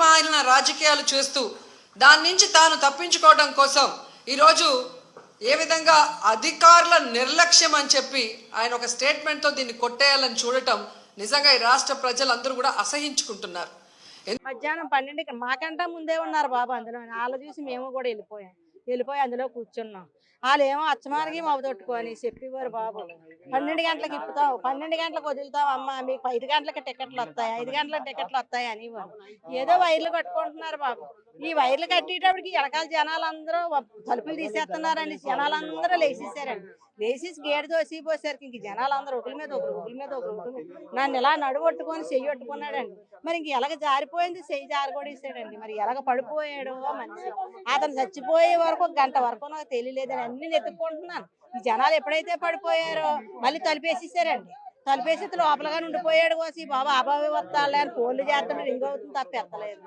మాలిన రాజకీయాలు చేస్తూ దాని నుంచి తాను తప్పించుకోవడం కోసం ఈరోజు ఏ విధంగా అధికారుల నిర్లక్ష్యం అని చెప్పి ఆయన ఒక స్టేట్మెంట్తో దీన్ని కొట్టేయాలని చూడటం నిజంగా ఈ రాష్ట్ర ప్రజలందరూ కూడా అసహించుకుంటున్నారు. మధ్యాహ్నం 12కి మాకంటే ముందే ఉన్నారు బాబు అందులో. వాళ్ళు చూసి మేము కూడా వెళ్ళిపోయి అందులో కూర్చున్నాం. వాళ్ళు ఏమో అచ్చమానికి మొదలుట్టుకొని చెప్పేవారు బాబు 12 గంటలకు ఇప్పుతాం, 12 గంటలకు వదులుతాం అమ్మ, మీకు 5 గంటలకి టికెట్లు వస్తాయి, 5 గంటలకు టికెట్లు వస్తాయి అనేవారు. ఏదో వైర్లు కట్టుకుంటున్నారు బాబు. ఈ వైర్లు కట్టేటప్పటికి వెనకాల జనాలందరూ తలుపులు తీసేస్తున్నారని జనాలందరూ లేచేసారండి. లేచేసి గేటు తోసిపోసారు. ఇంక జనాలందరూ ఒకరి మీద ఒకరు నన్ను ఇలా నడువట్టుకొని చెయ్యి పట్టుకున్నాడండి. మరి ఇంక ఎలాగ జారిపోయింది, చెయ్యి జారగొడేసాడండి. మరి ఎలాగ పడిపోయాడో మనిషి. అతను చచ్చిపోయే వరకు 1 గంట వరకు నాకు తెలియలేదని అన్ని వెతుక్కుంటున్నాను. ఈ జనాలు ఎప్పుడైతే పడిపోయారో మళ్ళీ తలుపేసేసారండి. తలుపేసి లోపలగా ఉండిపోయాడు కోసి బాబా అబావి వస్తాలే అని ఫోన్లు చేస్తుంటే రింగ్ అవుతుంది తప్ప ఎత్తలేదు.